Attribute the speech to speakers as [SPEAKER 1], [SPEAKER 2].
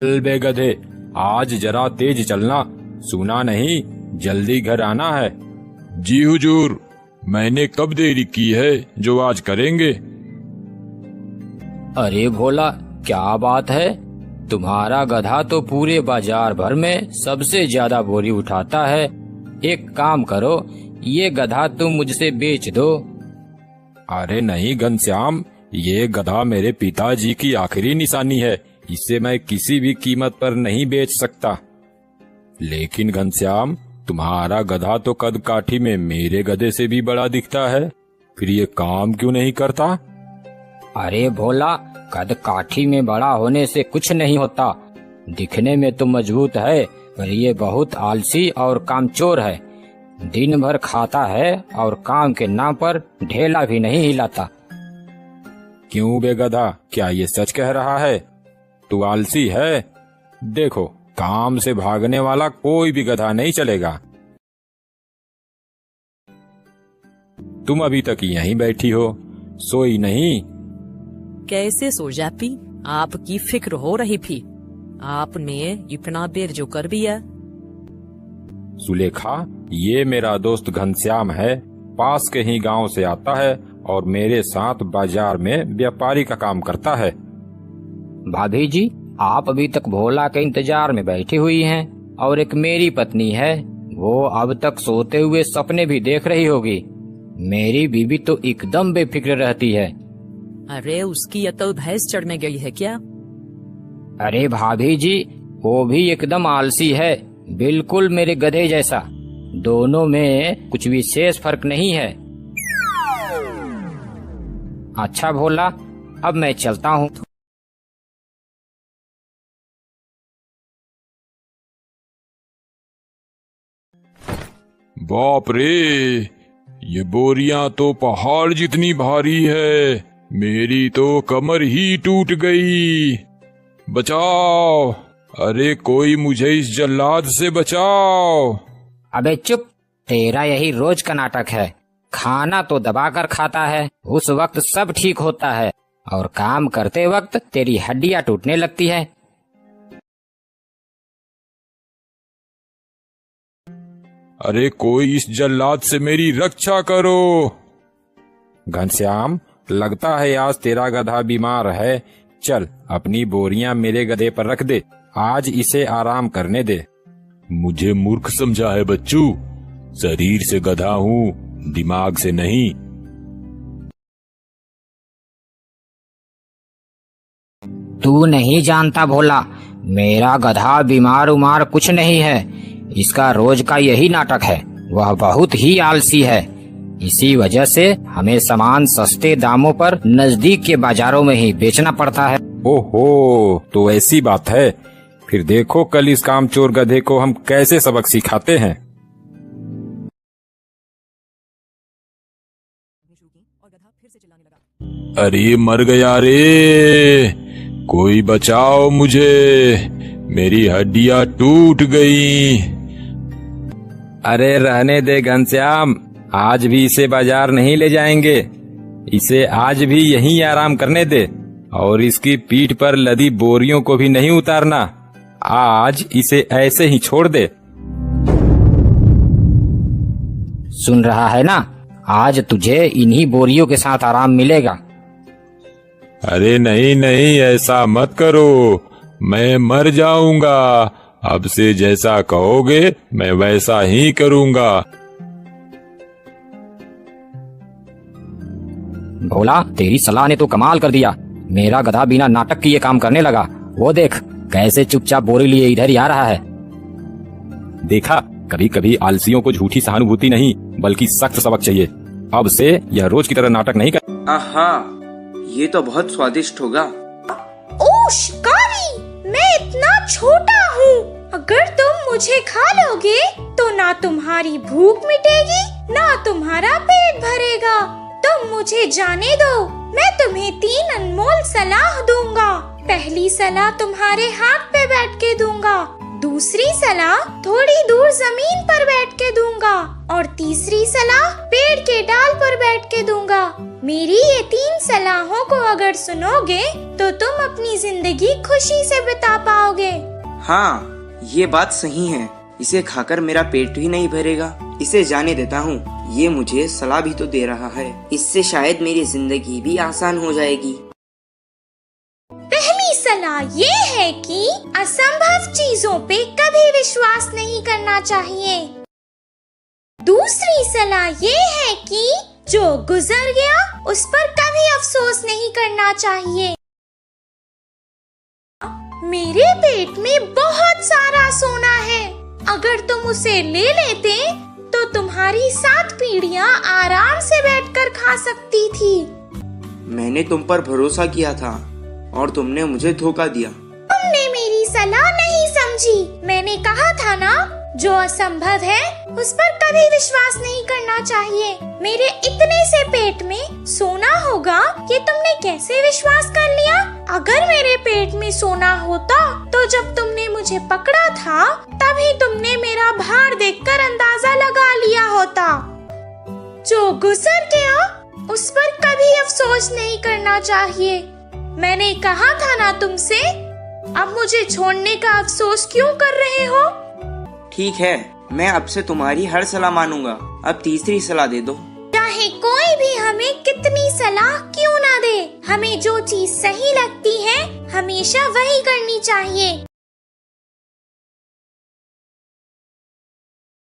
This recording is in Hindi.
[SPEAKER 1] चल बे गधे, आज जरा तेज चलना, सुना नहीं जल्दी घर आना है।
[SPEAKER 2] जी हुजूर, मैंने कब देरी की है जो आज करेंगे।
[SPEAKER 3] अरे भोला, क्या बात है, तुम्हारा गधा तो पूरे बाजार भर में सबसे ज्यादा बोरी उठाता है। एक काम करो, ये गधा तुम मुझसे बेच दो।
[SPEAKER 1] अरे नहीं घनश्याम, ये गधा मेरे पिताजी की आखिरी निशानी है, इसे मैं किसी भी कीमत पर नहीं बेच सकता। लेकिन घनश्याम, तुम्हारा गधा तो कद काठी में मेरे गधे से भी बड़ा दिखता है, फिर ये काम क्यों नहीं करता?
[SPEAKER 3] अरे भोला, कद काठी में बड़ा होने से कुछ नहीं होता। दिखने में तो मजबूत है, पर ये बहुत आलसी और कामचोर है। दिन भर खाता है और काम के नाम पर ढेला भी नहीं हिलाता।
[SPEAKER 1] क्यों बे गधा, क्या ये सच कह रहा है? तू आलसी है? देखो, काम से भागने वाला कोई भी गधा नहीं चलेगा। तुम अभी तक यहीं बैठी हो, सोई नहीं?
[SPEAKER 4] कैसे सो जाती, आपकी फिक्र हो रही थी। आपने इतना देर जो कर दिया।
[SPEAKER 1] सुलेखा, ये मेरा दोस्त घनश्याम है, पास के ही गांव से आता है और मेरे साथ बाजार में व्यापारी का काम करता है।
[SPEAKER 3] भाभी जी, आप अभी तक भोला के इंतजार में बैठी हुई हैं, और एक मेरी पत्नी है, वो अब तक सोते हुए सपने भी देख रही होगी। मेरी बीवी तो एकदम बेफिक्र रहती है।
[SPEAKER 4] अरे उसकी अकल भैंस चढ़ में गई है क्या?
[SPEAKER 3] अरे भाभी जी, वो भी एकदम आलसी है, बिल्कुल मेरे गधे जैसा। दोनों में कुछ विशेष फर्क नहीं है। अच्छा भोला, अब मैं चलता हूँ।
[SPEAKER 2] बाप रे, ये बोरियां तो पहाड़ जितनी भारी है, मेरी तो कमर ही टूट गई। बचाओ, अरे कोई मुझे इस जल्लाद से बचाओ।
[SPEAKER 3] अबे चुप, तेरा यही रोज का नाटक है। खाना तो दबाकर खाता है, उस वक्त सब ठीक होता है, और काम करते वक्त तेरी हड्डियां टूटने लगती है।
[SPEAKER 2] अरे कोई इस जल्लाद से मेरी रक्षा करो।
[SPEAKER 1] घनश्याम, लगता है आज तेरा गधा बीमार है। चल, अपनी बोरियां मेरे गधे पर रख दे, आज इसे आराम करने दे।
[SPEAKER 2] मुझे मूर्ख समझा है बच्चू, शरीर से गधा हूँ, दिमाग से नहीं।
[SPEAKER 3] तू नहीं जानता भोला, मेरा गधा बीमार उमार कुछ नहीं है। इसका रोज का यही नाटक है। वह बहुत ही आलसी है, इसी वजह से हमें सामान सस्ते दामों पर नजदीक के बाजारों में ही बेचना पड़ता है।
[SPEAKER 1] ओहो, तो ऐसी बात है। फिर देखो कल इस कामचोर गधे को हम कैसे सबक सिखाते हैं।
[SPEAKER 2] अरे मर गया रे, कोई बचाओ मुझे, मेरी हड्डियां टूट गई।
[SPEAKER 1] अरे रहने दे घनश्याम, आज भी इसे बाजार नहीं ले जाएंगे। इसे आज भी यहीं आराम करने दे, और इसकी पीठ पर लदी बोरियों को भी नहीं उतारना। आज इसे ऐसे ही छोड़ दे।
[SPEAKER 3] सुन रहा है ना, आज तुझे इन्हीं बोरियों के साथ आराम मिलेगा।
[SPEAKER 2] अरे नहीं नहीं, ऐसा मत करो, मैं मर जाऊंगा। अब से जैसा कहोगे मैं वैसा ही करूंगा।
[SPEAKER 3] भोला, तेरी सलाह ने तो कमाल कर दिया। मेरा गधा बिना नाटक किए काम करने लगा। वो देख कैसे चुपचाप बोरी लिए इधर ही आ रहा है।
[SPEAKER 1] देखा, कभी कभी आलसियों को झूठी सहानुभूति नहीं बल्कि सख्त सबक चाहिए। अब से यह रोज की तरह नाटक नहीं कर।
[SPEAKER 5] आहा, ये तो बहुत स्वादिष्ट होगा।
[SPEAKER 6] ओह शिकारी, मैं इतना छोटा हूँ, अगर तुम मुझे खा लोगे तो ना तुम्हारी भूख मिटेगी ना तुम्हारा पेट भरेगा। तुम मुझे जाने दो, मैं तुम्हें 3 अनमोल सलाह दूंगा। पहली सलाह तुम्हारे हाथ पे बैठ के दूंगा, दूसरी सलाह थोड़ी दूर जमीन पर बैठ के दूंगा, और तीसरी सलाह पेड़ के डाल पर बैठ के दूंगा। मेरी ये 3 सलाहों को अगर सुनोगे तो तुम अपनी जिंदगी खुशी से बिता पाओगे।
[SPEAKER 5] हाँ, ये बात सही है। इसे खाकर मेरा पेट भी नहीं भरेगा। इसे जाने देता हूँ। ये मुझे सलाह भी तो दे रहा है। इससे शायद मेरी जिंदगी भी आसान हो जाएगी।
[SPEAKER 6] पहली सलाह ये है कि असंभव चीजों पे कभी विश्वास नहीं करना चाहिए। दूसरी सलाह ये है कि जो गुजर गया उस पर कभी अफसोस नहीं करना चाहिए। मेरे पेट में बहुत सारा सोना है। अगर तुम उसे ले लेते तो तुम्हारी 7 पीढ़ियां आराम से बैठकर खा सकती थी।
[SPEAKER 5] मैंने तुम पर भरोसा किया था और तुमने मुझे धोखा दिया।
[SPEAKER 6] तुमने मेरी सलाह नहीं समझी। मैंने कहा था ना, जो असंभव है उस पर कभी विश्वास नहीं करना चाहिए। मेरे इतने से पेट में सोना होगा ये तुमने कैसे विश्वास कर लिया? अगर मेरे पेट में सोना होता तो जब तुमने मुझे पकड़ा था तभी तुमने मेरा भार देखकर अंदाजा लगा लिया होता। जो गुजर गया उस पर कभी अफसोस नहीं करना चाहिए। मैंने कहा था ना तुमसे। अब मुझे छोड़ने का अफसोस क्यों कर रहे हो?
[SPEAKER 5] ठीक है, मैं अब से तुम्हारी हर सलाह मानूंगा। अब तीसरी सलाह दे दो।
[SPEAKER 6] चाहे कोई भी हमें कितनी सलाह क्यों ना दे, हमें जो चीज सही लगती है हमेशा वही करनी चाहिए।